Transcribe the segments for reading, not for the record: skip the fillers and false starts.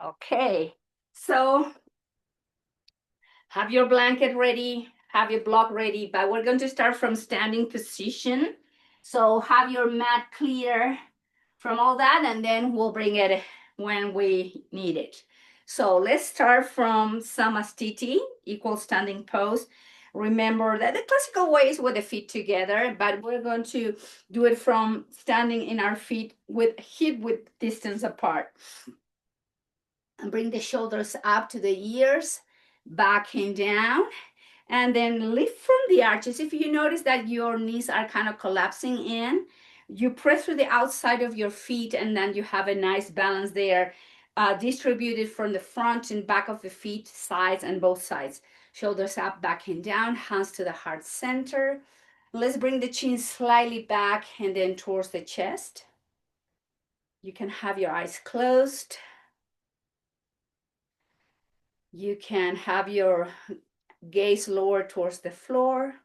Okay, so have your blanket ready, have your block ready, but we're going to start from standing position. So have your mat clear from all that, and then we'll bring it when we need it. So let's start from Samastiti, equal standing pose. Remember that the classical way is with the feet together, but we're going to do it from standing in our feet with hip width distance apart. And bring the shoulders up to the ears, back and down, and then lift from the arches. If you notice that your knees are kind of collapsing in, you press through the outside of your feet, and then you have a nice balance there, distributed from the front and back of the feet, sides and both sides. Shoulders up, back and down, hands to the heart center. Let's bring the chin slightly back and then towards the chest. You can have your eyes closed. You can have your gaze lower towards the floor.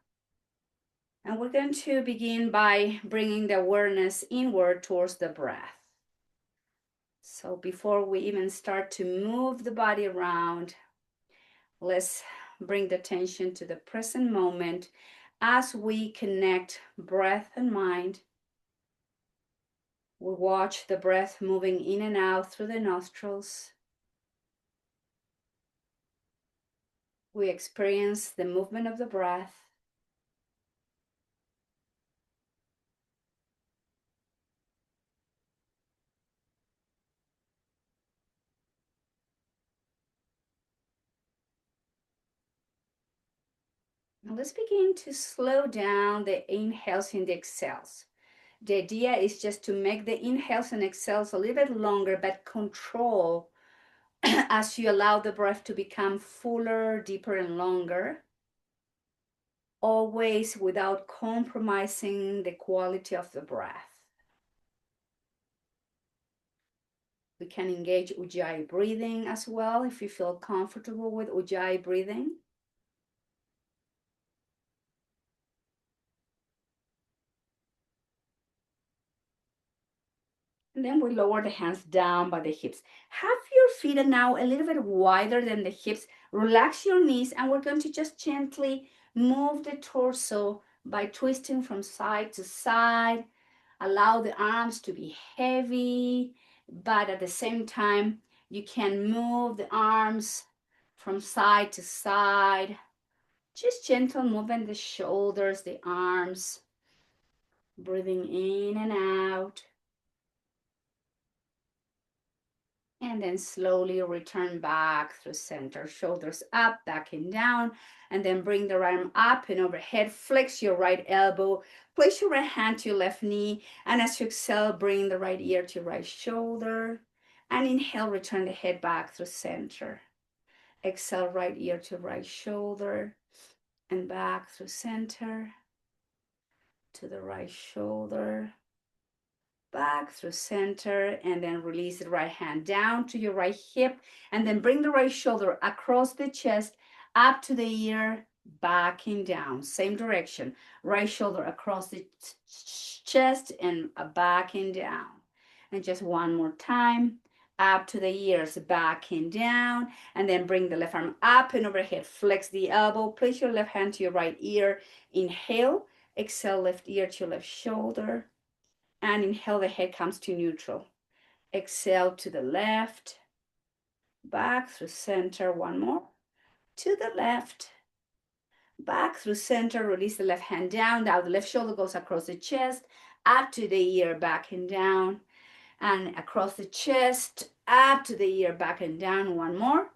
And we're going to begin by bringing the awareness inward towards the breath. So before we even start to move the body around, let's bring the attention to the present moment as we connect breath and mind. We watch the breath moving in and out through the nostrils. We experience the movement of the breath. Now let's begin to slow down the inhales and the exhales. The idea is just to make the inhales and exhales a little bit longer, but control as you allow the breath to become fuller, deeper, and longer, always without compromising the quality of the breath. We can engage Ujjayi breathing as well if you feel comfortable with Ujjayi breathing. And then we lower the hands down by the hips. Have your feet now a little bit wider than the hips. Relax your knees, and we're going to just gently move the torso by twisting from side to side. Allow the arms to be heavy, but at the same time, you can move the arms from side to side. Just gentle movement, the shoulders, the arms, breathing in and out. And then slowly return back through center, shoulders up, back and down, and then bring the right arm up and overhead. Flex your right elbow, place your right hand to your left knee, and as you exhale, bring the right ear to your right shoulder. And inhale, return the head back through center. Exhale, right ear to right shoulder, and back through center, to the right shoulder, back through center, and then release the right hand down to your right hip, and then bring the right shoulder across the chest, up to the ear, back and down, same direction. Right shoulder across the chest and back and down. And just one more time, up to the ears, back and down, and then bring the left arm up and overhead. Flex the elbow, place your left hand to your right ear. Inhale, exhale, left ear to left shoulder, and inhale, the head comes to neutral. Exhale to the left, back through center, one more. To the left, back through center, release the left hand down. Now the left shoulder goes across the chest, up to the ear, back and down. And across the chest, up to the ear, back and down, one more.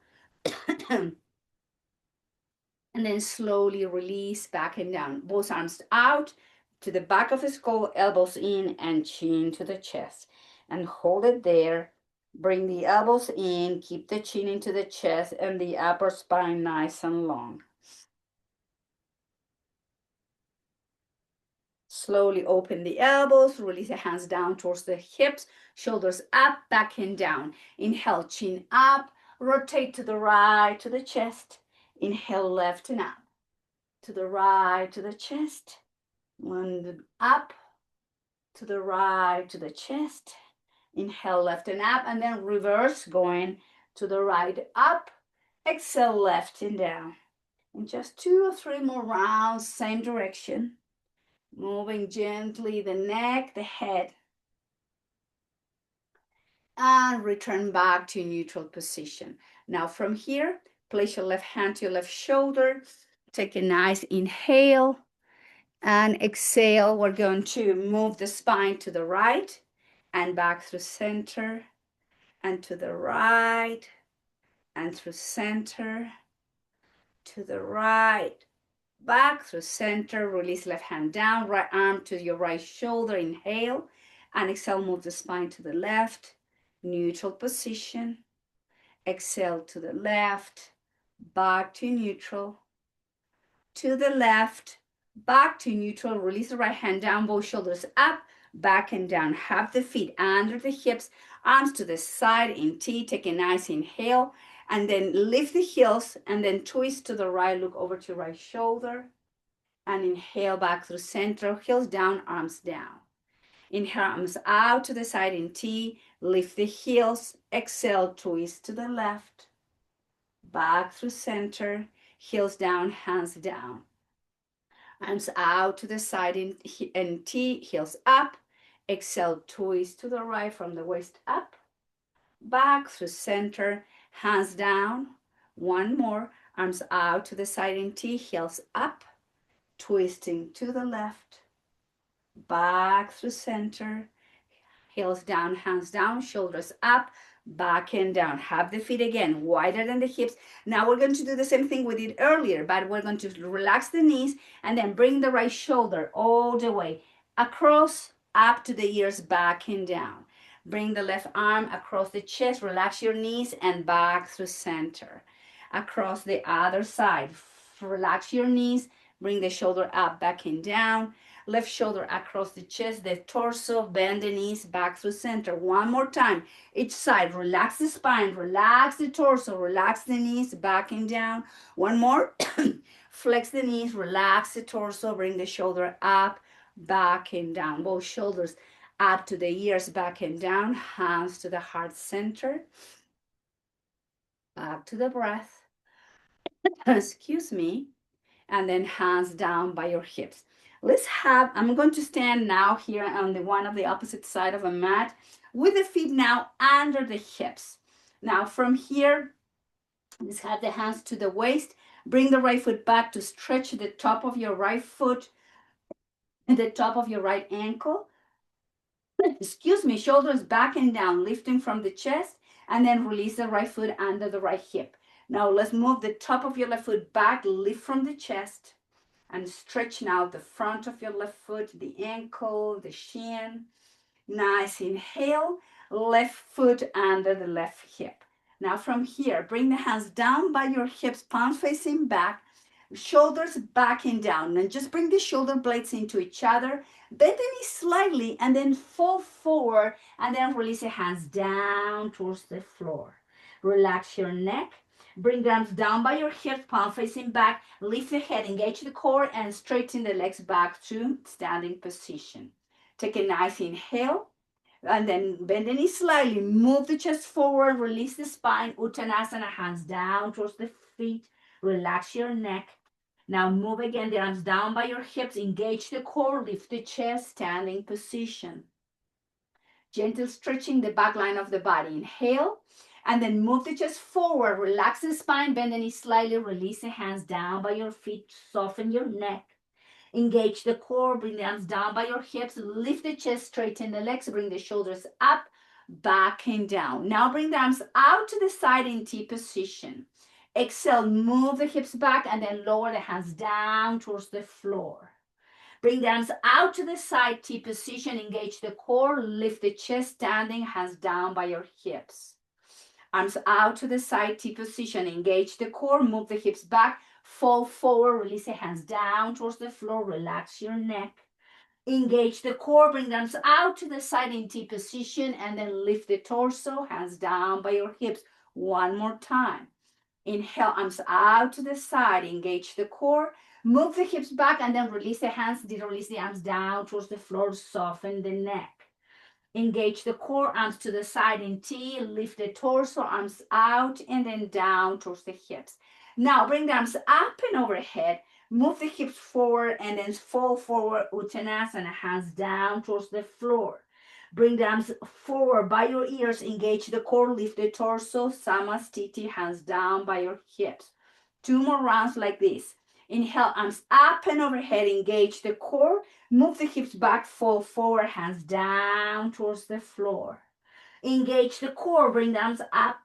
And then slowly release back and down. Both arms out to the back of the skull, elbows in, and chin to the chest. And hold it there. Bring the elbows in, keep the chin into the chest and the upper spine nice and long. Slowly open the elbows, release the hands down towards the hips, shoulders up, back and down. Inhale, chin up, rotate to the right, to the chest. Inhale, left and up. To the right, to the chest. One up, to the right, to the chest. Inhale, left and up, and then reverse, going to the right, up. Exhale, left and down. And just 2 or 3 more rounds, same direction. Moving gently the neck, the head. And return back to neutral position. Now from here, place your left hand to your left shoulder. Take a nice inhale and exhale. We're going to move the spine to the right and back through center and to the right and through center to the right, back through center. Release left hand down, right arm to your right shoulder. Inhale and exhale, move the spine to the left, neutral position. Exhale to the left, back to neutral, to the left, back to neutral. Release the right hand down, both shoulders up, back and down. Have the feet under the hips, arms to the side in T. Take a nice inhale and then lift the heels and then twist to the right. Look over to your right shoulder and inhale back through center. Heels down, arms down. Inhale, arms out to the side in T. Lift the heels. Exhale, twist to the left. Back through center. Heels down, hands down. Arms out to the side in T. Heels up. Exhale, twist to the right from the waist up. Back through center. Hands down. One more. Arms out to the side in T. Heels up. Twisting to the left. Back through center. Heels down, hands down, shoulders up, back and down. Have the feet again wider than the hips. Now we're going to do the same thing we did earlier, but we're going to relax the knees and then bring the right shoulder all the way across, up to the ears, back and down. Bring the left arm across the chest, relax your knees and back through center. Across the other side, relax your knees, bring the shoulder up, back and down. Left shoulder across the chest, the torso, bend the knees, back through center. One more time, each side. Relax the spine, relax the torso, relax the knees, back and down. One more. Flex the knees, relax the torso, bring the shoulder up, back and down. Both shoulders up to the ears, back and down. Hands to the heart center. Back to the breath. Excuse me. And then hands down by your hips. I'm going to stand now here on the one of the opposite side of a mat with the feet now under the hips. Now from here, let's have the hands to the waist. Bring the right foot back to stretch the top of your right foot and the top of your right ankle. Excuse me, shoulders back and down, lifting from the chest, and then release the right foot under the right hip. Now let's move the top of your left foot back, lift from the chest. And stretch now the front of your left foot, the ankle, the shin. Nice inhale, left foot under the left hip. Now from here, bring the hands down by your hips, palms facing back, shoulders back and down. And just bring the shoulder blades into each other. Bend the knees slightly and then fall forward and then release the hands down towards the floor. Relax your neck. Bring the arms down by your hips, palm facing back. Lift the head, engage the core, and straighten the legs back to standing position. Take a nice inhale, and then bend the knees slightly. Move the chest forward, release the spine. Uttanasana, hands down towards the feet. Relax your neck. Now move again, the arms down by your hips. Engage the core, lift the chest, standing position. Gentle stretching the back line of the body. Inhale. And then move the chest forward, relax the spine, bend the knees slightly, release the hands down by your feet, soften your neck. Engage the core, bring the arms down by your hips, lift the chest, straighten the legs, bring the shoulders up, back and down. Now bring the arms out to the side in T position. Exhale, move the hips back and then lower the hands down towards the floor. Bring the arms out to the side, T position, engage the core, lift the chest, standing, hands down by your hips. Arms out to the side, T position. Engage the core, move the hips back, fall forward, release the hands down towards the floor, relax your neck. Engage the core, bring the arms out to the side in T position, and then lift the torso, hands down by your hips. One more time. Inhale, arms out to the side, engage the core, move the hips back, and then release the hands, release the arms down towards the floor, soften the neck. Engage the core, arms to the side in T, lift the torso, arms out, and then down towards the hips. Now bring the arms up and overhead, move the hips forward, and then fall forward, Uttanasana, hands down towards the floor. Bring the arms forward by your ears, engage the core, lift the torso, Samastiti, hands down by your hips. 2 more rounds like this. Inhale, arms up and overhead, engage the core, move the hips back, fall forward, hands down towards the floor. Engage the core, bring the arms up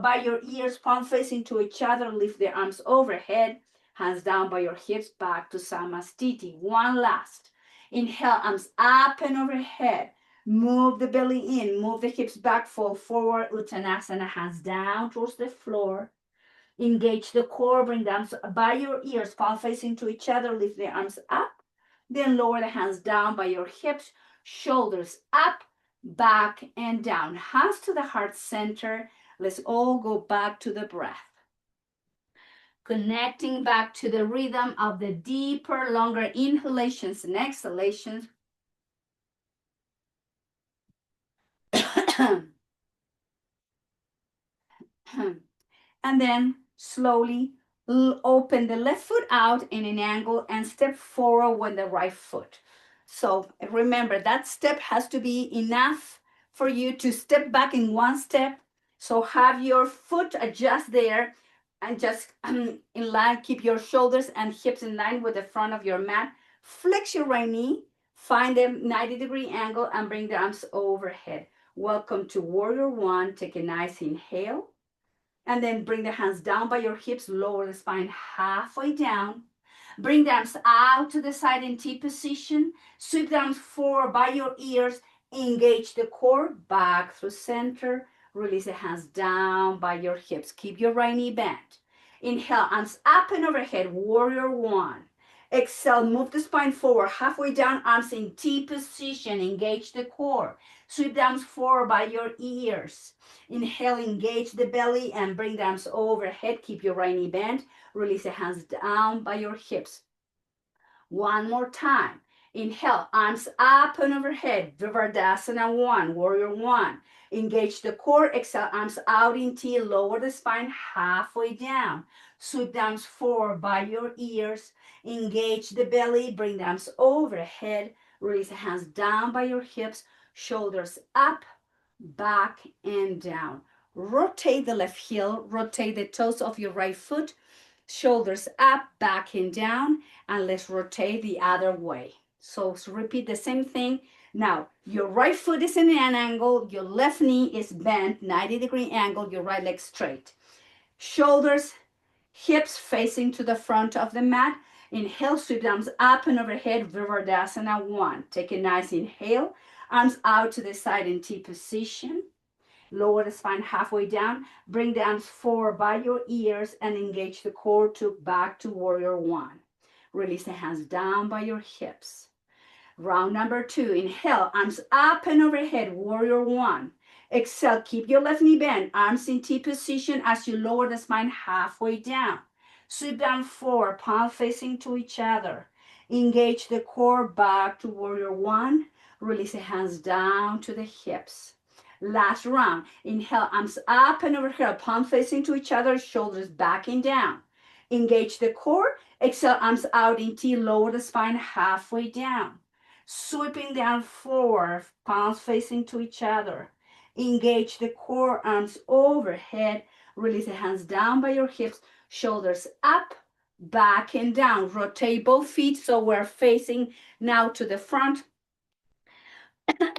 by your ears, palm facing to each other, lift the arms overhead, hands down by your hips, back to Samastiti. One last. Inhale, arms up and overhead. Move the belly in, move the hips back, fall forward, Uttanasana, hands down towards the floor. Engage the core, bring the arms by your ears, palm facing to each other, lift the arms up. Then lower the hands down by your hips, shoulders up, back, and down. Hands to the heart center. Let's all go back to the breath. Connecting back to the rhythm of the deeper, longer inhalations and exhalations. And then slowly open the left foot out in an angle and step forward with the right foot. So remember, that step has to be enough for you to step back in one step. So have your foot adjust there and just in line, keep your shoulders and hips in line with the front of your mat. Flex your right knee, find a 90-degree angle and bring the arms overhead. Welcome to Warrior One. Take a nice inhale. And then bring the hands down by your hips, lower the spine halfway down. Bring the arms out to the side in T position. Sweep the arms forward by your ears. Engage the core, back through center. Release the hands down by your hips. Keep your right knee bent. Inhale, arms up and overhead, Warrior One. Exhale, move the spine forward, halfway down, arms in T position. Engage the core. Sweep the arms forward by your ears. Inhale, engage the belly and bring the arms overhead. Keep your right knee bent. Release the hands down by your hips. One more time. Inhale, arms up and overhead. Vivardhasana One, Warrior One. Engage the core. Exhale, arms out in T. Lower the spine halfway down. Sweep the arms forward by your ears. Engage the belly. Bring the arms overhead. Release the hands down by your hips. Shoulders up, back, and down. Rotate the left heel. Rotate the toes of your right foot. Shoulders up, back, and down. And let's rotate the other way. So repeat the same thing. Now, your right foot is in an angle. Your left knee is bent, 90-degree angle. Your right leg straight. Shoulders, hips facing to the front of the mat. Inhale, sweep the arms up and overhead, Vivardhasana One. Take a nice inhale. Arms out to the side in T position. Lower the spine halfway down. Bring the arms forward by your ears and engage the core to back to Warrior One. Release the hands down by your hips. Round number 2. Inhale, arms up and overhead, Warrior One. Exhale, keep your left knee bent, arms in T position as you lower the spine halfway down. Sweep down forward, palms facing to each other. Engage the core back to Warrior One. Release the hands down to the hips. Last round. Inhale, arms up and overhead, palms facing to each other, shoulders back and down. Engage the core. Exhale, arms out in T, lower the spine halfway down. Sweeping down forward, palms facing to each other. Engage the core, arms overhead. Release the hands down by your hips, shoulders up, back, and down. Rotate both feet so we're facing now to the front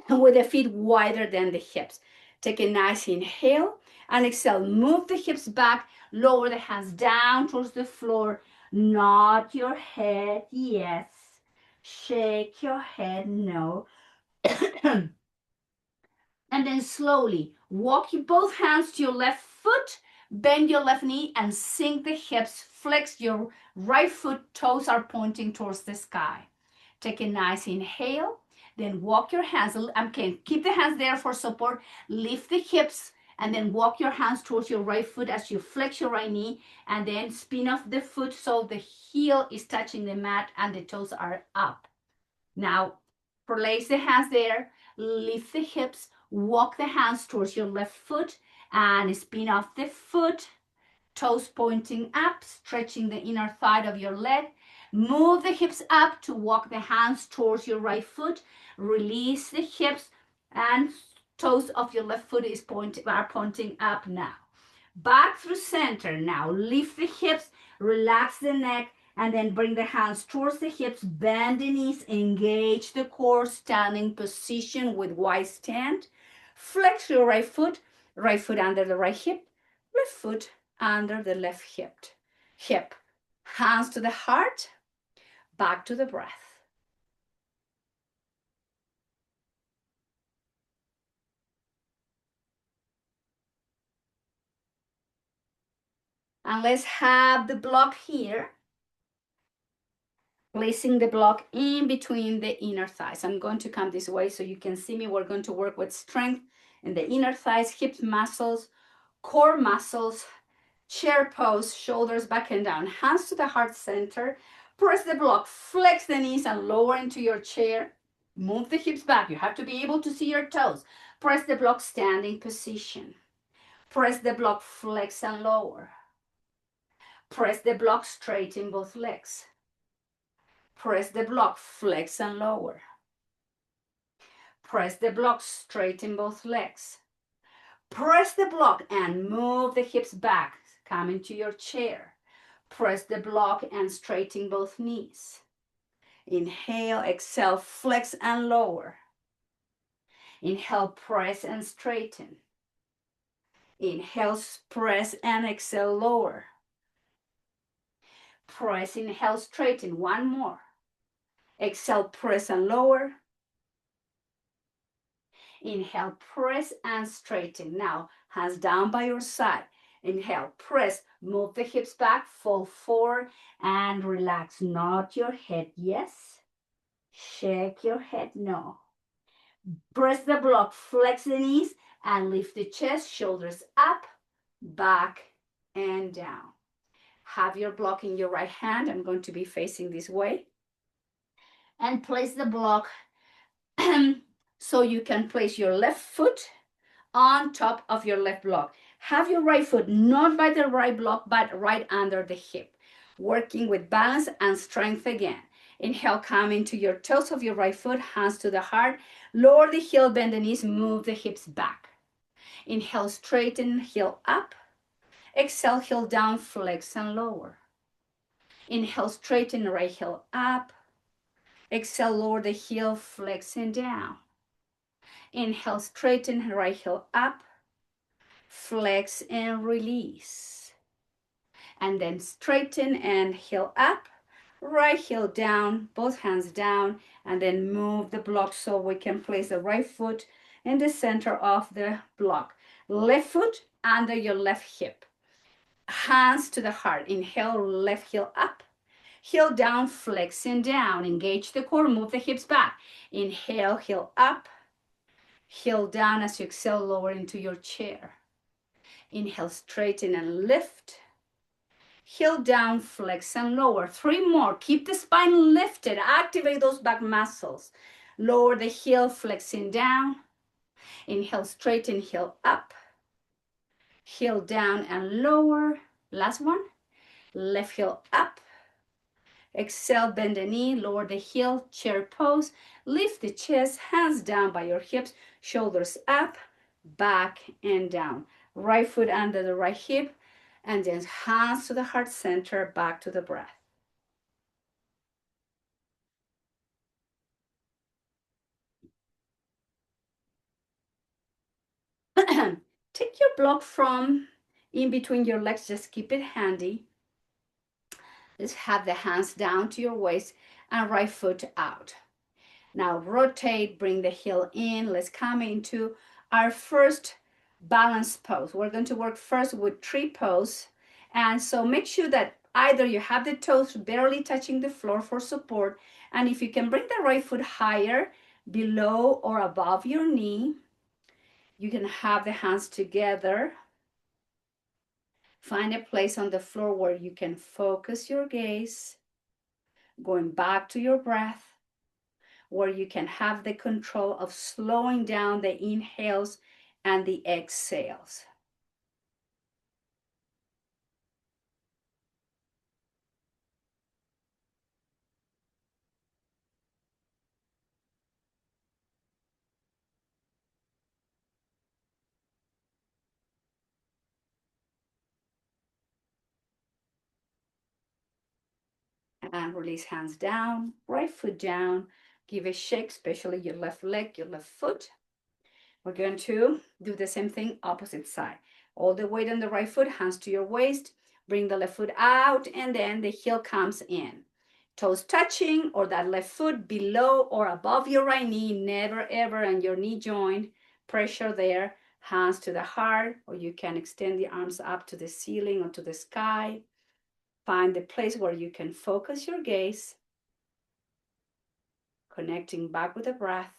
with the feet wider than the hips. Take a nice inhale and exhale. Move the hips back, lower the hands down towards the floor. Nod your head, yes. Shake your head, no. And then slowly walk both hands to your left foot, bend your left knee and sink the hips. Flex your right foot, toes are pointing towards the sky. Take a nice inhale. Then walk your hands, okay, keep the hands there for support. Lift the hips and then walk your hands towards your right foot as you flex your right knee and then spin off the foot so the heel is touching the mat and the toes are up. Now, place the hands there. lift the hips, walk the hands towards your left foot, and spin off the foot, toes pointing up, stretching the inner thigh of your leg. Move the hips up to walk the hands towards your right foot. Release the hips, and toes of your left foot are pointing up now. Back through center now. Lift the hips, relax the neck, and then bring the hands towards the hips. Bend the knees, engage the core, standing position with wide stand. Flex your right foot under the right hip, left foot under the left hip. Hands to the heart, back to the breath. And let's have the block here. Placing the block in between the inner thighs. I'm going to come this way so you can see me. We're going to work with strength in the inner thighs, hip muscles, core muscles, chair pose, shoulders back and down, hands to the heart center. Press the block, flex the knees and lower into your chair. Move the hips back. You have to be able to see your toes. Press the block, standing position. Press the block, flex and lower. Press the block, straighten both legs. Press the block, flex and lower. Press the block, straighten both legs. Press the block and move the hips back. Come into your chair. Press the block and straighten both knees. Inhale, exhale, flex and lower. Inhale, press and straighten. Inhale, press and exhale, lower. Press, inhale, straighten. One more. Exhale, press and lower. Inhale, press and straighten. Now, hands down by your side. Inhale, press, move the hips back, fall forward, and relax. Nod your head, yes. Shake your head, no. Press the block, flex the knees, and lift the chest, shoulders up, back, and down. Have your block in your right hand. I'm going to be facing this way. And place the block so you can place your left foot on top of your left block. Have your right foot not by the right block, but right under the hip. Working with balance and strength again. Inhale, come into your toes of your right foot, hands to the heart. Lower the heel, bend the knees, move the hips back. Inhale, straighten, heel up. Exhale, heel down, flex and lower. Inhale, straighten, right heel up. Exhale, lower the heel, flex and down. Inhale, straighten, right heel up. Flex and release. And then straighten and heel up. Right heel down, both hands down, and then move the block so we can place the right foot in the center of the block. Left foot under your left hip. Hands to the heart. Inhale, left heel up. Heel down, flexing down. Engage the core, move the hips back. Inhale, heel up. Heel down as you exhale, lower into your chair. Inhale, straighten and lift. Heel down, flex and lower. 3 more. Keep the spine lifted. Activate those back muscles. Lower the heel, flexing down. Inhale, straighten, heel up. Heel down and lower. Last one. Left heel up. Exhale, bend the knee, lower the heel, chair pose. Lift the chest, hands down by your hips, shoulders up, back and down. Right foot under the right hip, and then hands to the heart center, back to the breath. Take your block from in between your legs, just keep it handy. Just have the hands down to your waist and right foot out. Now rotate, bring the heel in. Let's come into our first balance pose. We're going to work first with tree pose. And so make sure that either you have the toes barely touching the floor for support, and if you can bring the right foot higher, below or above your knee, you can have the hands together. Find a place on the floor where you can focus your gaze, going back to your breath. where you can have the control of slowing down the inhales and the exhales. And release hands down, right foot down. Give a shake, especially your left leg, your left foot. We're going to do the same thing, opposite side. All the weight on the right foot, hands to your waist. Bring the left foot out, and then the heel comes in. Toes touching, or that left foot below or above your right knee, never ever on your knee joint. Pressure there, hands to the heart, or you can extend the arms up to the ceiling or to the sky. Find the place where you can focus your gaze, connecting back with the breath.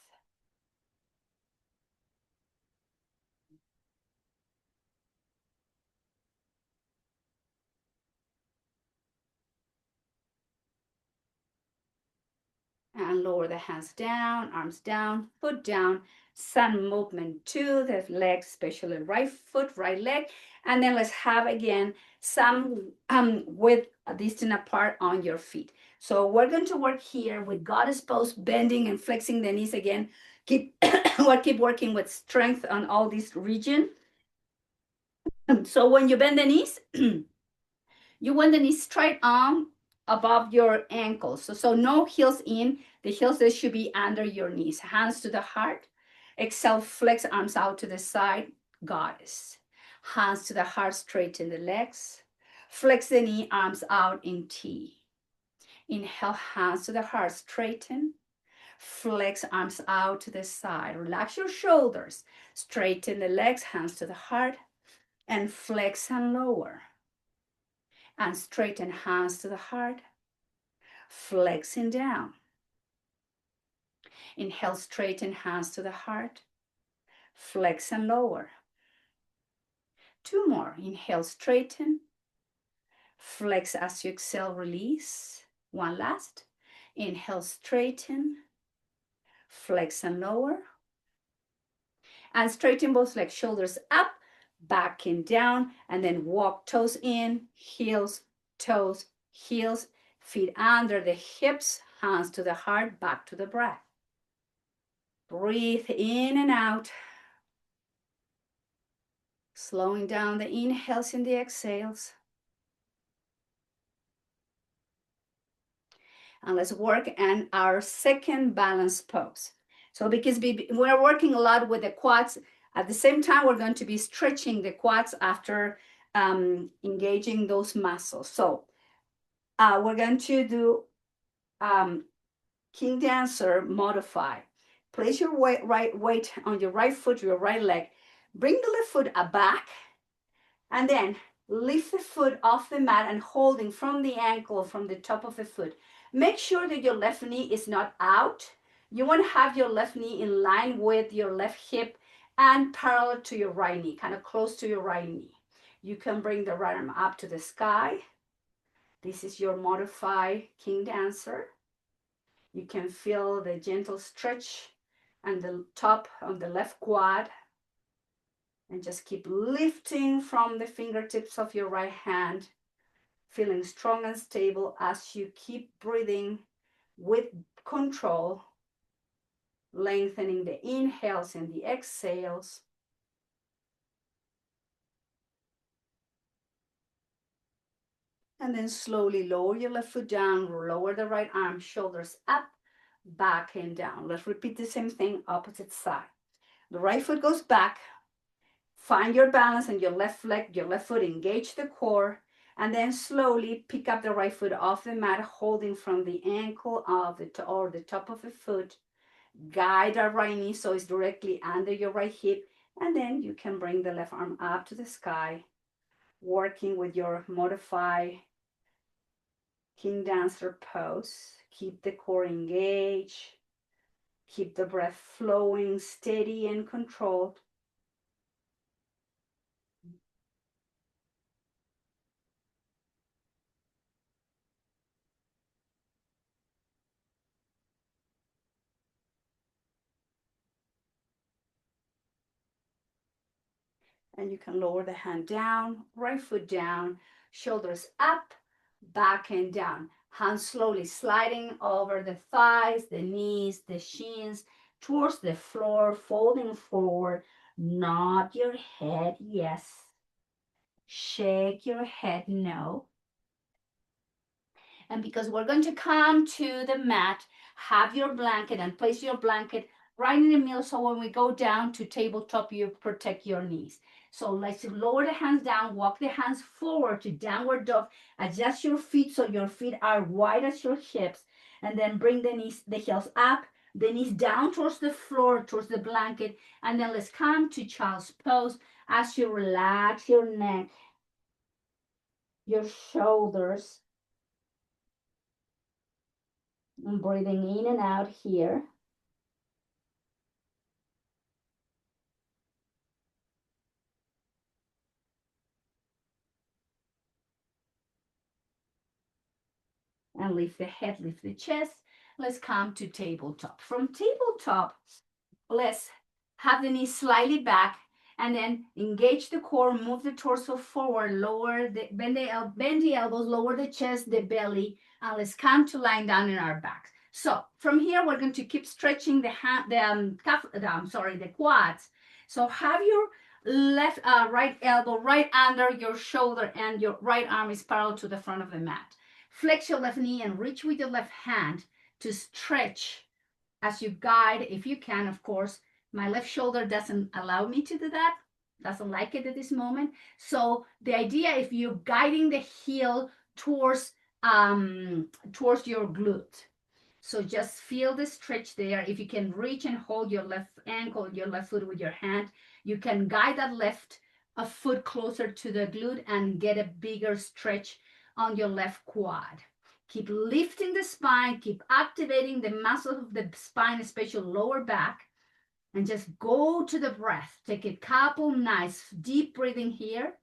And lower the hands down, arms down, foot down. Sun movement to the legs, especially right foot, right leg. And then let's have again some width a distance apart on your feet. So we're going to work here with goddess pose, bending and flexing the knees again. Keep keep working with strength on all this region. So when you bend the knees, you want the knees straight on above your ankles. So no heels in. The heels, they should be under your knees. Hands to the heart. Exhale, flex arms out to the side. Goddess. Hands to the heart, straighten the legs. Flex the knee, arms out in T. Inhale, hands to the heart, straighten. Flex arms out to the side. Relax your shoulders. Straighten the legs, hands to the heart. And flex and lower. And straighten hands to the heart, flexing down. Inhale, straighten hands to the heart, flex and lower. Two more. Inhale, straighten, flex as you exhale, release. One last. Inhale, straighten, flex and lower. And straighten both legs, shoulders up, back and down, and then walk toes in, heels, toes, heels, feet under the hips, hands to the heart, back to the breath. Breathe in and out. Slowing down the inhales and the exhales. And let's work on our second balance pose. So because we're working a lot with the quads, at the same time, we're going to be stretching the quads after engaging those muscles. So we're going to do King Dancer Modify. Place your right weight on your right foot, your right leg. Bring the left foot back, and then lift the foot off the mat and holding from the ankle, from the top of the foot. Make sure that your left knee is not out. You want to have your left knee in line with your left hip and parallel to your right knee, kind of close to your right knee. You can bring the right arm up to the sky. This is your Modify King Dancer. You can feel the gentle stretch and the top of the left quad. And just keep lifting from the fingertips of your right hand, feeling strong and stable as you keep breathing with control, lengthening the inhales and the exhales. And then slowly lower your left foot down, lower the right arm, shoulders up, back and down. Let's repeat the same thing, opposite side. The right foot goes back. Find your balance on your left leg, your left foot, engage the core, and then slowly pick up the right foot off the mat, holding from the ankle of or the top of the foot. Guide our right knee so it's directly under your right hip, and then you can bring the left arm up to the sky, working with your Modify King Dancer pose. Keep the core engaged, keep the breath flowing, steady and controlled. And you can lower the hand down, right foot down, shoulders up, back and down. Hands slowly sliding over the thighs, the knees, the shins, towards the floor, folding forward. Nod your head, yes. Shake your head, no. And because we're going to come to the mat, have your blanket and place your blanket right in the middle so when we go down to tabletop, you protect your knees. So let's lower the hands down, walk the hands forward to downward dog, adjust your feet so your feet are wide as your hips, and then bring the knees, the heels up, the knees down towards the floor, towards the blanket, and then let's come to child's pose as you relax your neck, your shoulders, and breathing in and out here. And lift the head, lift the chest. Let's come to tabletop. From tabletop, let's have the knees slightly back and then engage the core, move the torso forward, lower the bend the elbows, lower the chest, the belly, and let's come to lying down in our backs. So from here, we're going to keep stretching the the quads. So have your right elbow right under your shoulder and your right arm is parallel to the front of the mat. Flex your left knee and reach with your left hand to stretch as you guide, if you can, of course. My left shoulder doesn't allow me to do that, doesn't like it at this moment. So the idea, if you're guiding the heel towards your glute, so just feel the stretch there. If you can reach and hold your left ankle, your left foot with your hand, you can guide that left a foot closer to the glute and get a bigger stretch on your left quad. Keep lifting the spine, keep activating the muscles of the spine, especially lower back, and just go to the breath. Take a couple nice deep breathing here.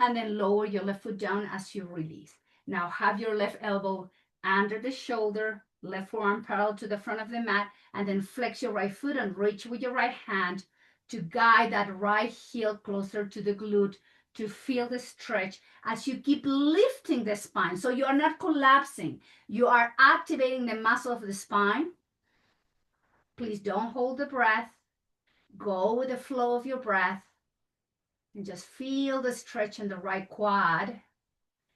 And then lower your left foot down as you release. Now have your left elbow under the shoulder, left forearm parallel to the front of the mat, and then flex your right foot and reach with your right hand to guide that right heel closer to the glute to feel the stretch as you keep lifting the spine. So you are not collapsing. You are activating the muscle of the spine. Please don't hold the breath. Go with the flow of your breath and just feel the stretch in the right quad.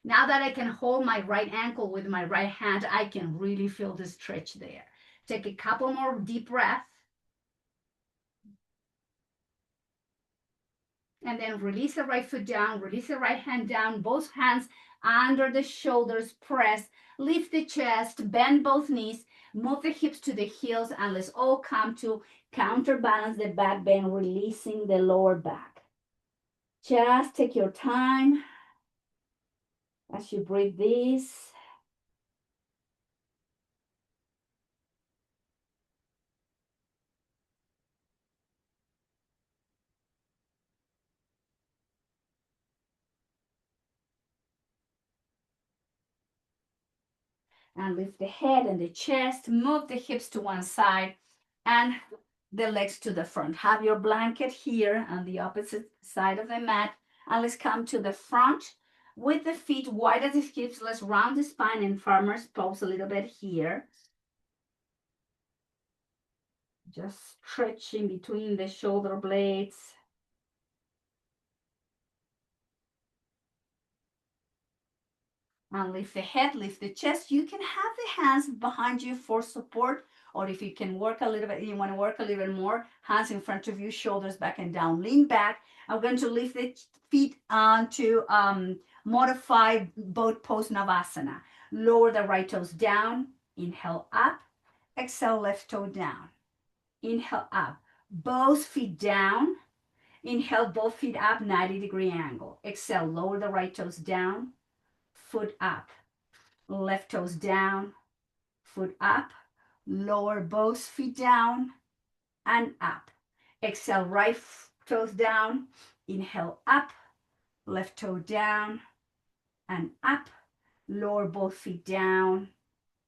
Now that I can hold my right ankle with my right hand, I can really feel the stretch there. Take a couple more deep breaths. And then release the right foot down, release the right hand down, both hands under the shoulders, press, lift the chest, bend both knees, move the hips to the heels, and let's all come to counterbalance the back bend, releasing the lower back. Just take your time as you breathe this. And lift the head and the chest, move the hips to one side and the legs to the front. Have your blanket here on the opposite side of the mat. And let's come to the front with the feet wide as the hips. Let's round the spine in farmer's pose a little bit here. Just stretching between the shoulder blades. And lift the head, lift the chest. You can have the hands behind you for support, or if you can work a little bit, you want to work a little bit more, hands in front of you, shoulders back and down. Lean back. I'm going to lift the feet onto modified boat pose Navasana. Lower the right toes down. Inhale up. Exhale, left toe down. Inhale up. Both feet down. Inhale, both feet up, 90-degree angle. Exhale, lower the right toes down. Foot up. Left toes down, foot up, lower both feet down and up. Exhale, right toes down, inhale up, left toe down and up, lower both feet down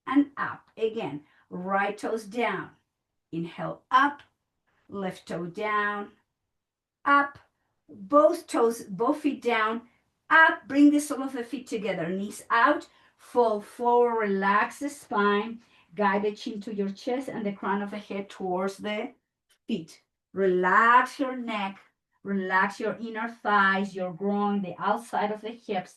and up. Again, right toes down. Inhale up, left toe down, up, both toes, both feet down, up, bring the sole of the feet together, knees out, fall forward, relax the spine, guide the chin to your chest and the crown of the head towards the feet. Relax your neck, relax your inner thighs, your groin, the outside of the hips.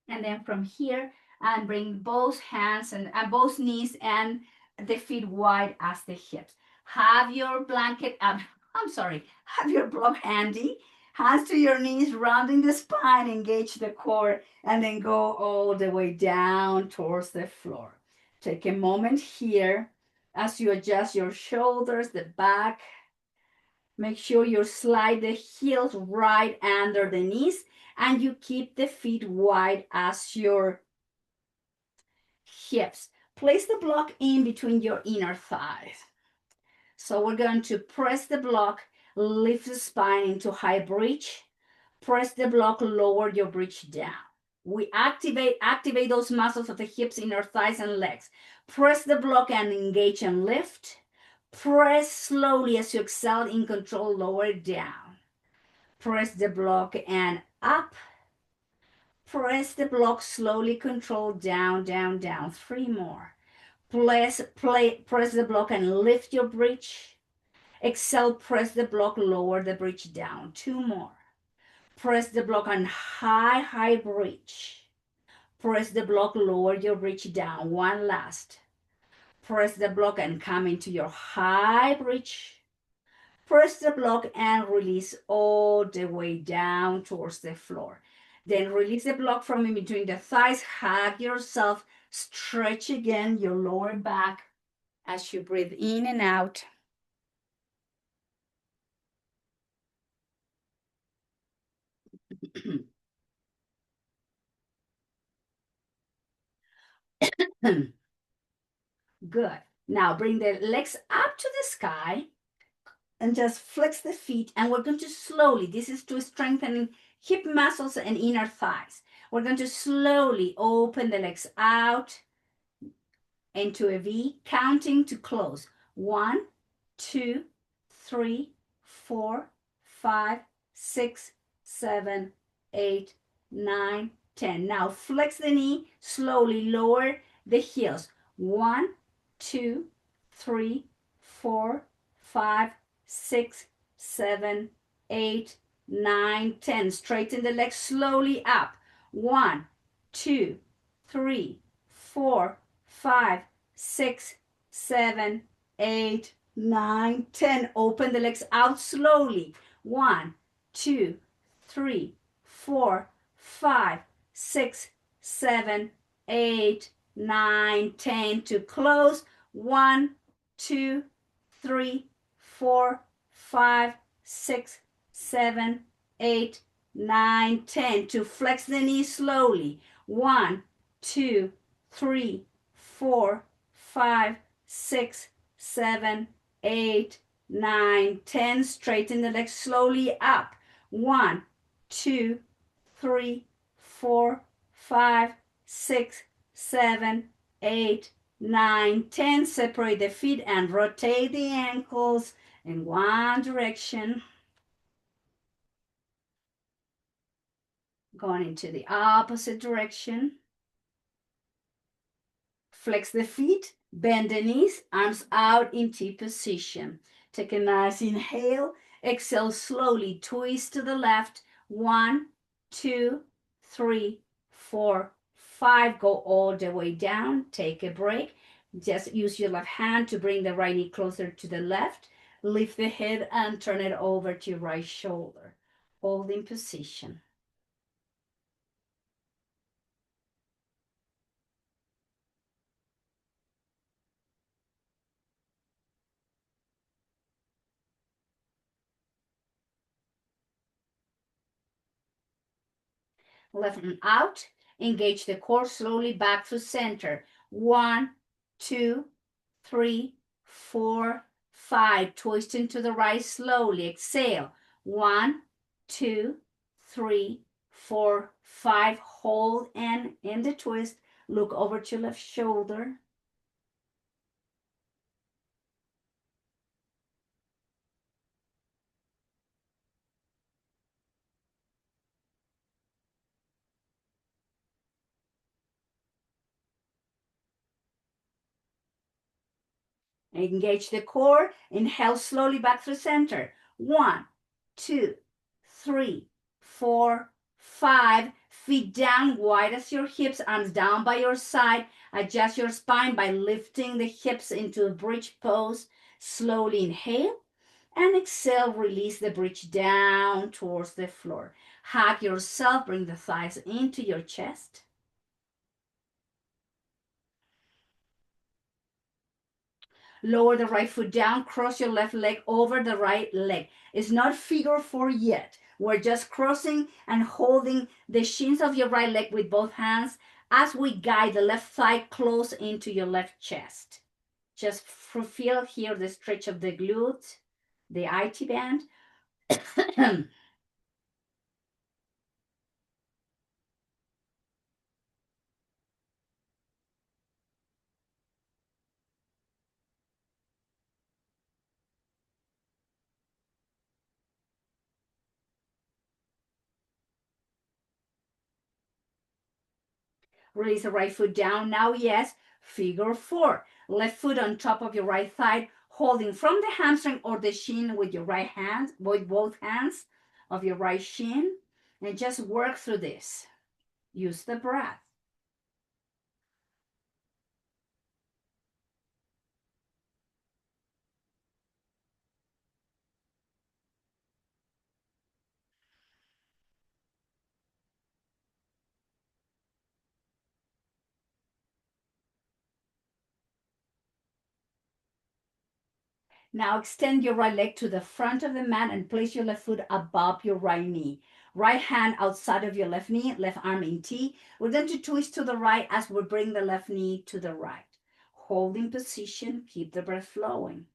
And then from here, and bring both hands and both knees and the feet wide as the hips. Have your blanket up. I'm sorry. Have your block handy. Hands to your knees, rounding the spine, engage the core, and then go all the way down towards the floor. Take a moment here as you adjust your shoulders, the back. Make sure you slide the heels right under the knees and you keep the feet wide as your hips. Place the block in between your inner thighs. So we're going to press the block, lift the spine into high bridge. Press the block, lower your bridge down. We activate those muscles of the hips, inner thighs, and legs. Press the block and engage and lift. Press slowly as you exhale in control, lower down. Press the block and up. Press the block, slowly control, down, down, down. 3 more. Press the block and lift your bridge. Exhale, press the block, lower the bridge down. 2 more. Press the block and high bridge. Press the block, lower your bridge down. 1 last. Press the block and come into your high bridge. Press the block and release all the way down towards the floor. Then release the block from in between the thighs. Hug yourself. Stretch again your lower back as you breathe in and out. Good. Now bring the legs up to the sky and just flex the feet. And we're going to slowly, this is to strengthen hip muscles and inner thighs. We're going to slowly open the legs out into a V, counting to close. 1, 2, 3, 4, 5, 6, 7, 8, 9, 10. Now flex the knee, slowly lower the heels. 1, 2, 3, 4, 5, 6, 7, 8, 9, 10. Straighten the legs slowly up. 1, 2, 3, 4, 5, 6, 7, 8, 9, 10. Open the legs out slowly. 1, 2, 3, 4, 5, 6, 7, 8, 9, 10. To close. 1, 2, 3, 4, 5, 6, 7, 8, 9, 10. To flex the knees slowly. 1, 2, 3, 4, 5, 6, 7, 8, 9, 10. Straighten the legs slowly up. 1, 2, 3, 4, 5, 6, 7, 8, 9, 10. Separate the feet and rotate the ankles in one direction. Going into the opposite direction. Flex the feet, bend the knees, arms out in T position. Take a nice inhale. Exhale slowly, twist to the left. 1, 2, 3, 4, 5. Go all the way down. Take a break. Just use your left hand to bring the right knee closer to the left. Lift the head and turn it over to your right shoulder. Hold in position. Left arm out. Engage the core slowly back to center. 1, 2, 3, 4, 5. Twisting to the right slowly. Exhale. 1, 2, 3, 4, 5, hold and in the twist. Look over to left shoulder. Engage the core. Inhale slowly back through center. 1, 2, 3, 4, 5. Feet down, wide as your hips, arms down by your side. Adjust your spine by lifting the hips into a bridge pose. Slowly inhale and exhale. Release the bridge down towards the floor. Hug yourself. Bring the thighs into your chest. Lower the right foot down, cross your left leg over the right leg. It's not figure four yet. We're just crossing and holding the shins of your right leg with both hands as we guide the left thigh close into your left chest. Just feel here the stretch of the glute, the IT band. Release the right foot down. Now, yes, figure four. Left foot on top of your right thigh, holding from the hamstring or the shin with your right hand, with both hands of your right shin, and just work through this. Use the breath. Now extend your right leg to the front of the mat and place your left foot above your right knee. Right hand outside of your left knee, left arm in T. We're going to twist to the right as we bring the left knee to the right. Holding position, keep the breath flowing.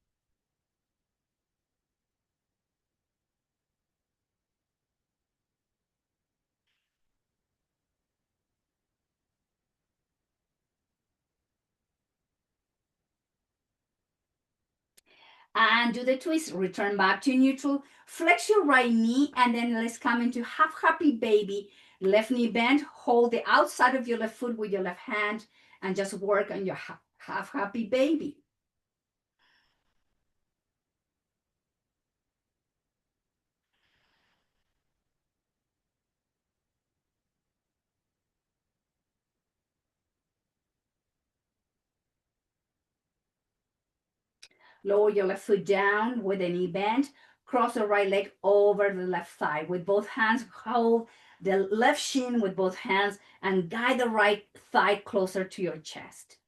And do the twist. Return back to neutral. Flex your right knee, and then let's come into half happy baby. Left knee bend. Hold the outside of your left foot with your left hand, and just work on your half happy baby. Lower your left foot down with a knee bend. Cross the right leg over the left thigh. With both hands, hold the left shin with both hands and guide the right thigh closer to your chest.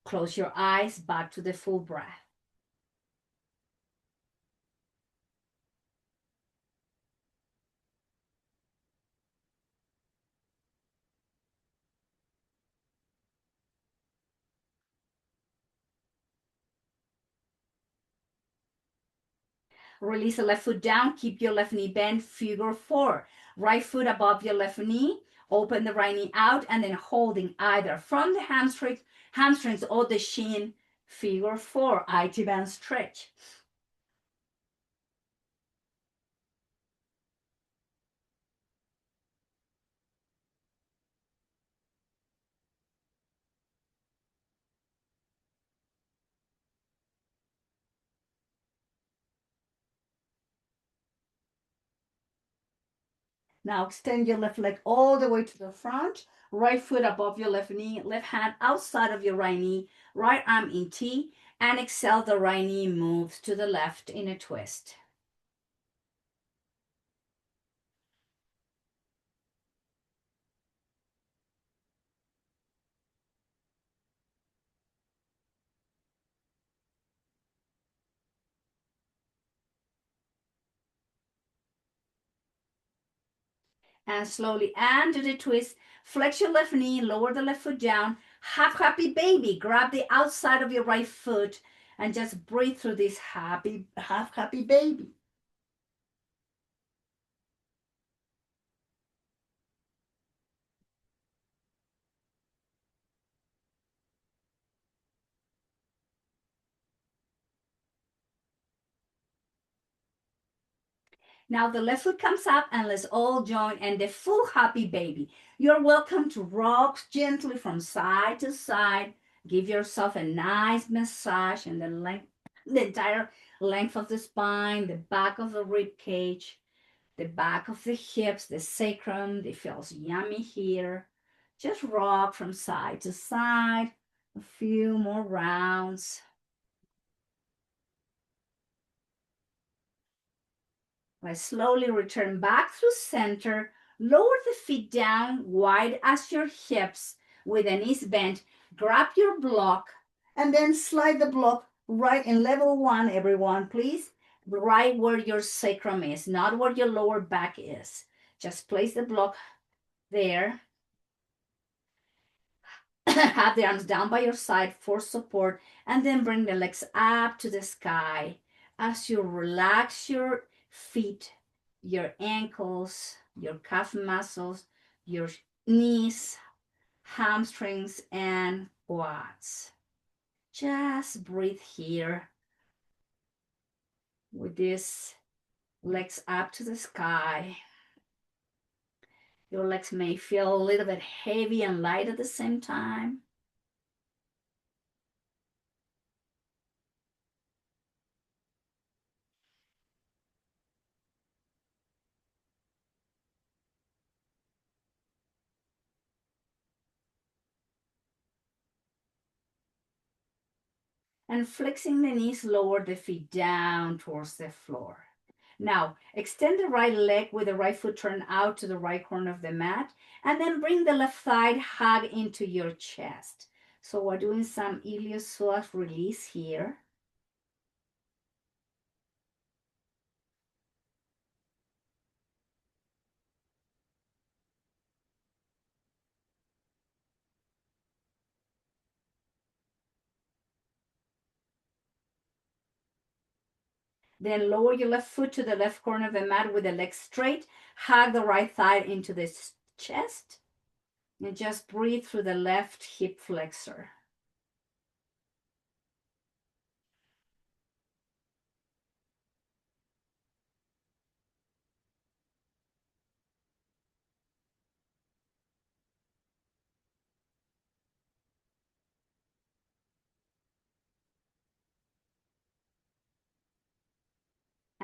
Close your eyes, back to the full breath. Release the left foot down. Keep your left knee bent. Figure four. Right foot above your left knee. Open the right knee out and then holding either from the hamstrings or the shin. Figure four. IT band stretch. Now extend your left leg all the way to the front. Right foot above your left knee. Left hand outside of your right knee. Right arm in T. And exhale, the right knee moves to the left in a twist. And slowly and do the twist. Flex your left knee, lower the left foot down. Half happy baby. Grab the outside of your right foot and just breathe through this half happy baby. Now the left foot comes up and let's all join and the full happy baby. You're welcome to rock gently from side to side. Give yourself a nice massage and the entire length of the spine, the back of the rib cage, the back of the hips, the sacrum. It feels yummy here. Just rock from side to side. A few more rounds. I slowly return back through center. Lower the feet down wide as your hips with the knees bent. Grab your block and then slide the block right in level one, everyone, please. Right where your sacrum is, not where your lower back is. Just place the block there. Have the arms down by your side for support and then bring the legs up to the sky as you relax your feet, your ankles, your calf muscles, your knees, hamstrings, and quads. Just breathe here with these legs up to the sky. Your legs may feel a little bit heavy and light at the same time. And flexing the knees, lower the feet down towards the floor. Now, extend the right leg with the right foot turned out to the right corner of the mat, and then bring the left thigh hug into your chest. So we're doing some iliopsoas release here. Then lower your left foot to the left corner of the mat with the leg straight. Hug the right thigh into the chest. And just breathe through the left hip flexor.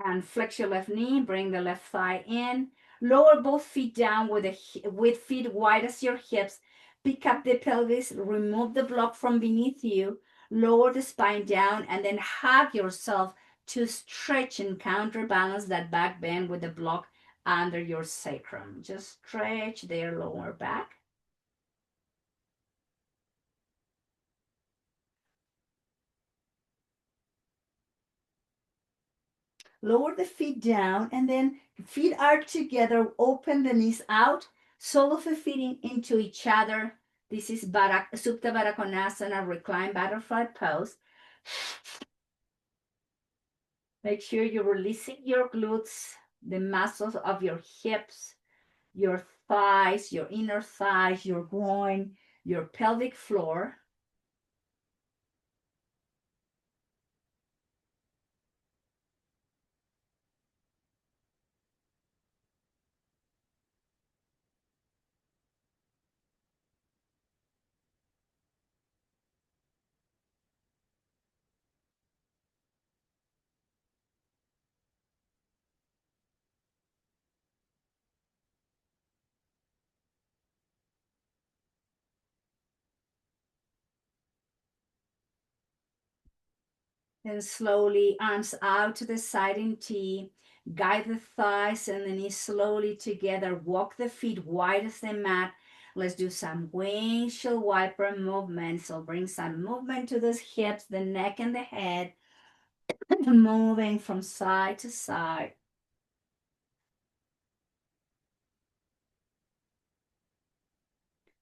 And flex your left knee, bring the left thigh in. Lower both feet down with feet wide as your hips. Pick up the pelvis, remove the block from beneath you, lower the spine down, and then hug yourself to stretch and counterbalance that back bend with the block under your sacrum. Just stretch their lower back. Lower the feet down and then feet are together. Open the knees out, sole of the feet into each other. This is Supta Baddha Konasana, reclined butterfly pose. Make sure you're releasing your glutes, the muscles of your hips, your thighs, your inner thighs, your groin, your pelvic floor. Then slowly arms out to the side in T. Guide the thighs and the knees slowly together. Walk the feet wide as the mat. Let's do some windshield wiper movement. So bring some movement to the hips, the neck, and the head. Moving from side to side.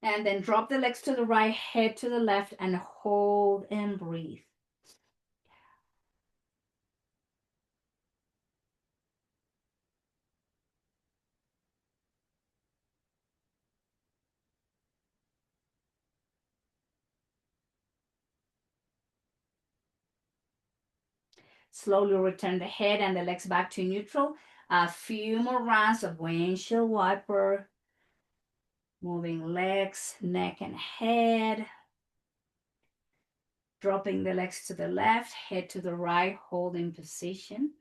And then drop the legs to the right, head to the left, and hold and breathe. Slowly return the head and the legs back to neutral. A few more rounds of windshield wiper, moving legs, neck, and head. Dropping the legs to the left, head to the right, holding position.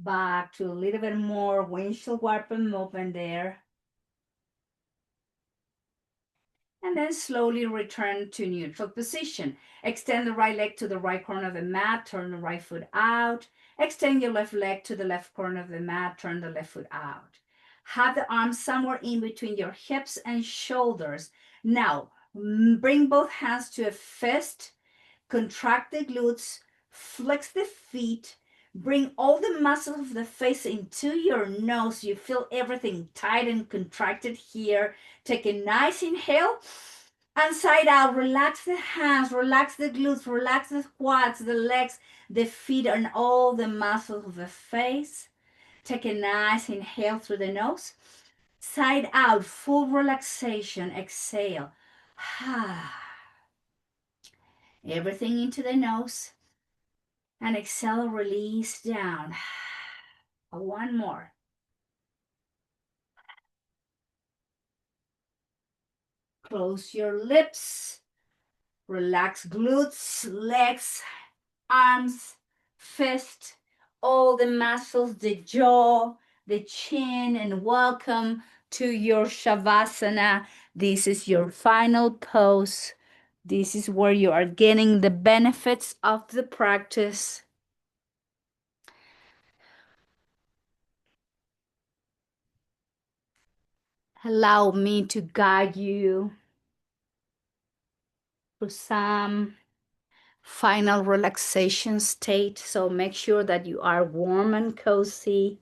Back to a little bit more windshield wiper movement there. And then slowly return to neutral position. Extend the right leg to the right corner of the mat, turn the right foot out. Extend your left leg to the left corner of the mat, turn the left foot out. Have the arms somewhere in between your hips and shoulders. Now, bring both hands to a fist, contract the glutes, flex the feet, bring all the muscles of the face into your nose. You feel everything tight and contracted here. Take a nice inhale and side out. Relax the hands, relax the glutes, relax the quads, the legs, the feet, and all the muscles of the face. Take a nice inhale through the nose. Side out, full relaxation. Exhale. Everything into the nose. And exhale, release down. One more. Close your lips. Relax glutes, legs, arms, fist, all the muscles, the jaw, the chin, and welcome to your Shavasana. This is your final pose. This is where you are getting the benefits of the practice. Allow me to guide you through some final relaxation state. So make sure that you are warm and cozy.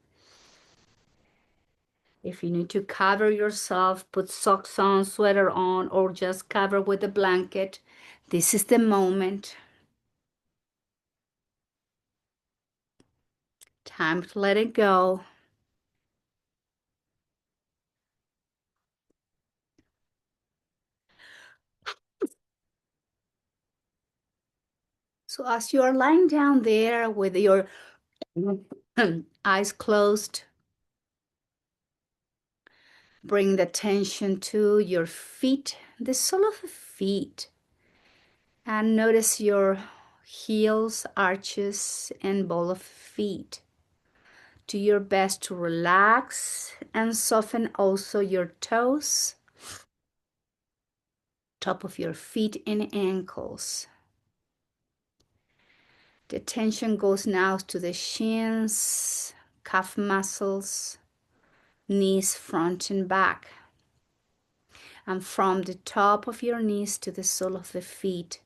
If you need to cover yourself, put socks on, sweater on, or just cover with a blanket, this is the moment. Time to let it go. So as you are lying down there with your eyes closed, bring the attention to your feet, the sole of the feet, and notice your heels, arches, and ball of feet. Do your best to relax and soften also your toes, top of your feet and ankles. The tension goes now to the shins, calf muscles, knees, front and back. And from the top of your knees to the sole of the feet,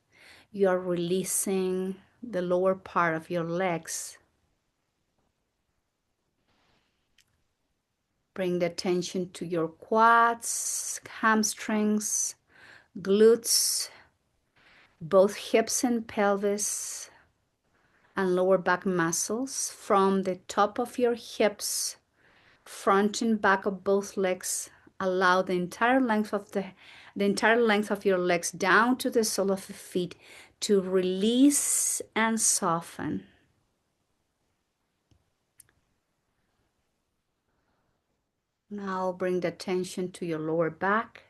you are releasing the lower part of your legs. Bring the attention to your quads, hamstrings, glutes, both hips and pelvis, and lower back muscles. From the top of your hips, front and back of both legs, allow the entire length of your legs down to the sole of the feet to release and soften. Now bring the attention to your lower back,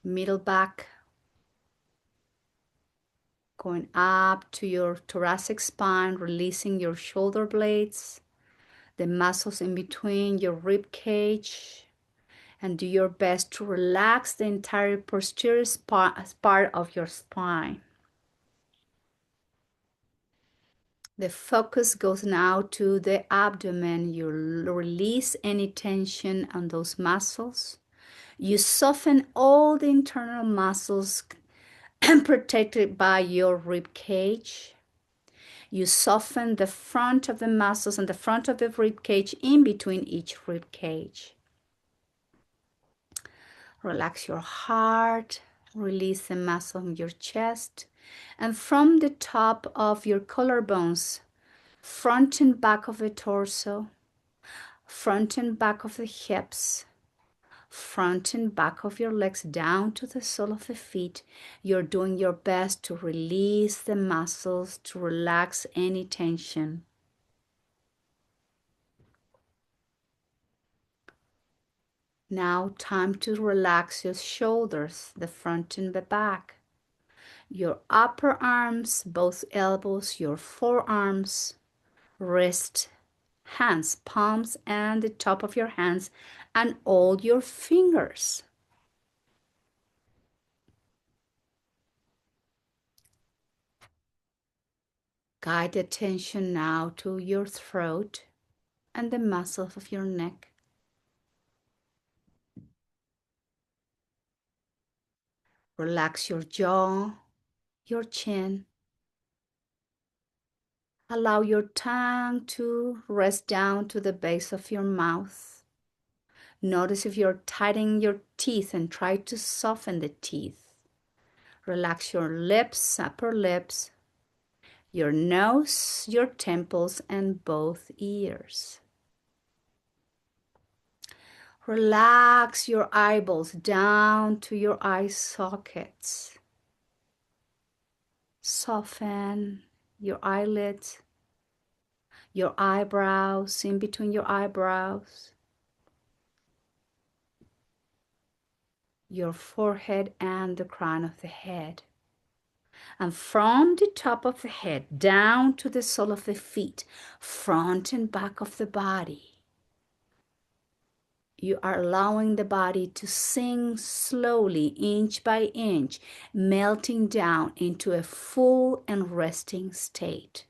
middle back, going up to your thoracic spine, releasing your shoulder blades, the muscles in between your rib cage, and do your best to relax the entire posterior part of your spine. The focus goes now to the abdomen. You release any tension on those muscles. You soften all the internal muscles protected by your rib cage. You soften the front of the muscles and the front of the rib cage in between each rib cage. Relax your heart. Release the muscle in your chest. And from the top of your collarbones, front and back of the torso, front and back of the hips, front and back of your legs down to the sole of the feet, you're doing your best to release the muscles, to relax any tension. Now, time to relax your shoulders, the front and the back, your upper arms, both elbows, your forearms, wrist, hands, palms, and the top of your hands, and all your fingers. Guide attention now to your throat and the muscles of your neck. Relax your jaw, your chin. Allow your tongue to rest down to the base of your mouth. Notice if you're tightening your teeth and try to soften the teeth. Relax your lips, upper lips, your nose, your temples, and both ears. Relax your eyeballs down to your eye sockets. Soften your eyelids, your eyebrows, in between your eyebrows, your forehead, and the crown of the head. And from the top of the head down to the sole of the feet, front and back of the body, you are allowing the body to sink slowly, inch by inch, melting down into a full and resting state.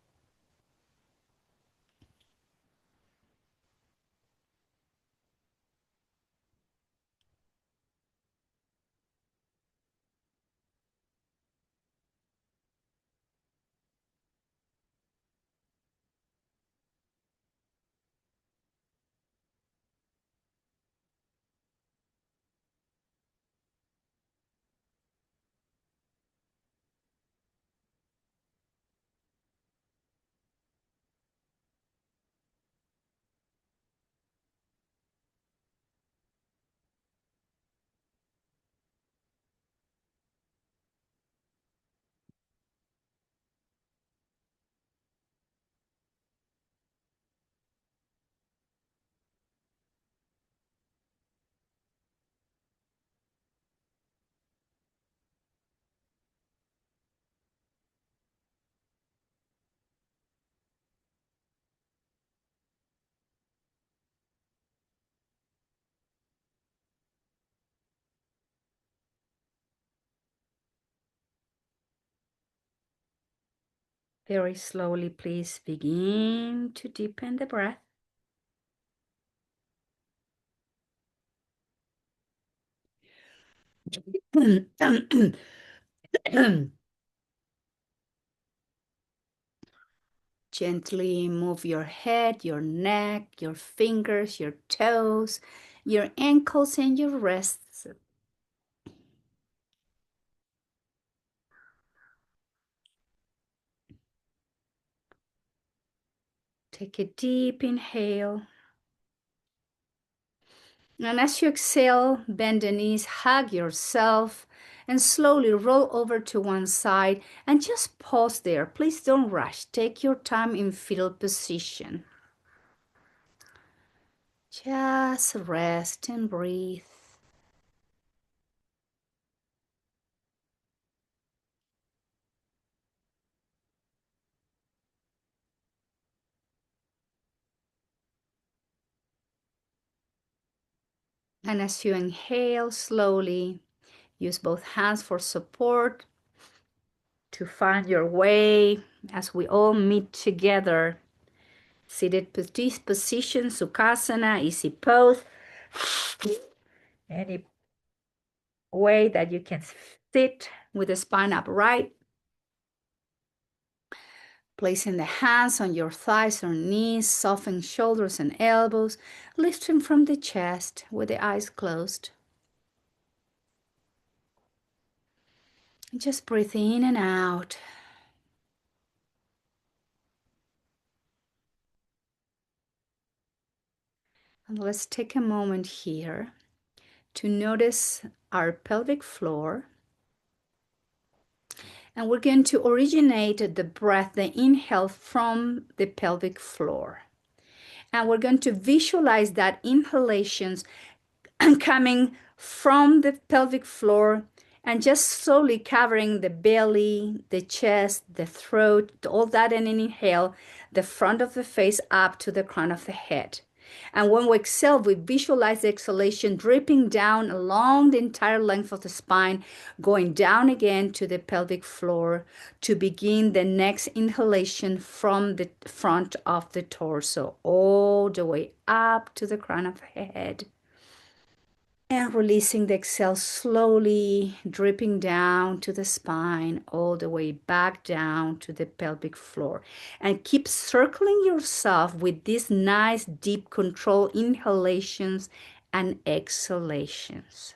Very slowly, please begin to deepen the breath. Gently move your head, your neck, your fingers, your toes, your ankles, and your wrists. Take a deep inhale. And as you exhale, bend the knees, hug yourself, and slowly roll over to one side and just pause there. Please don't rush. Take your time in fetal position. Just rest and breathe. And as you inhale slowly, use both hands for support to find your way as we all meet together. Seated position, Sukhasana, easy pose. Any way that you can sit with the spine upright. Placing the hands on your thighs or knees, soften shoulders and elbows, lifting from the chest with the eyes closed. And just breathe in and out. And let's take a moment here to notice our pelvic floor. And we're going to originate the breath, the inhale from the pelvic floor. And we're going to visualize that inhalations coming from the pelvic floor and just slowly covering the belly, the chest, the throat, all that in an inhale, the front of the face up to the crown of the head. And when we exhale, we visualize the exhalation dripping down along the entire length of the spine, going down again to the pelvic floor to begin the next inhalation from the front of the torso, all the way up to the crown of the head. And releasing the exhale slowly, dripping down to the spine, all the way back down to the pelvic floor. And keep circling yourself with these nice, deep, controlled inhalations and exhalations.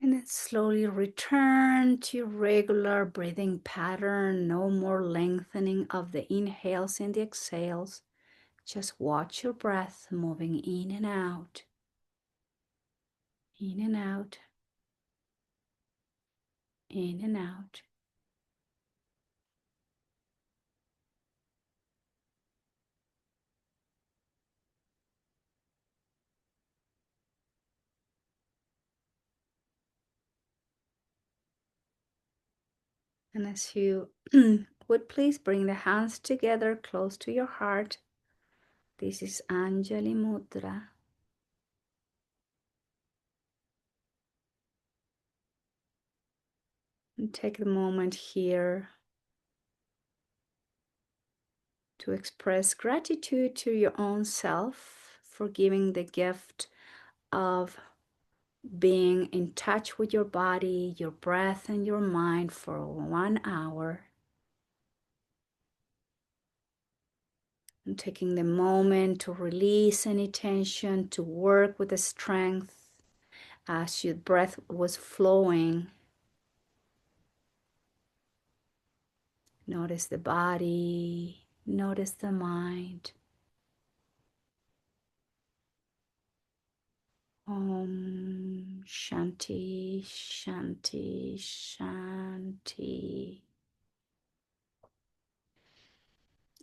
And then slowly return to your regular breathing pattern. No more lengthening of the inhales and the exhales. Just watch your breath moving in and out, in and out, in and out. And as you would please bring the hands together close to your heart. This is Anjali Mudra. And take the moment here to express gratitude to your own self for giving the gift of being in touch with your body, your breath, and your mind for 1 hour. And taking the moment to release any tension, to work with the strength as your breath was flowing. Notice the body, notice the mind. Om Shanti, Shanti, Shanti.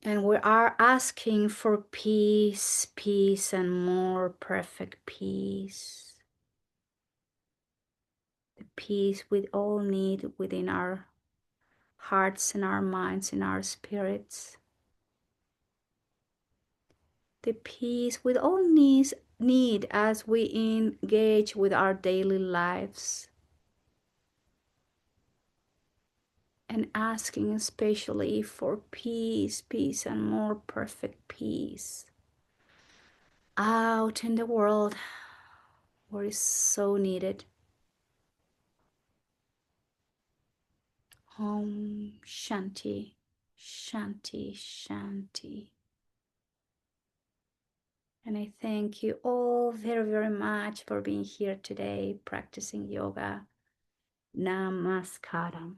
And we are asking for peace, peace, and more perfect peace. The peace we all need within our hearts and our minds and our spirits. The peace we all need as we engage with our daily lives. And asking especially for peace, peace, and more perfect peace out in the world where it's so needed. Om Shanti, Shanti, Shanti. And I thank you all very, very much for being here today practicing yoga. Namaskaram.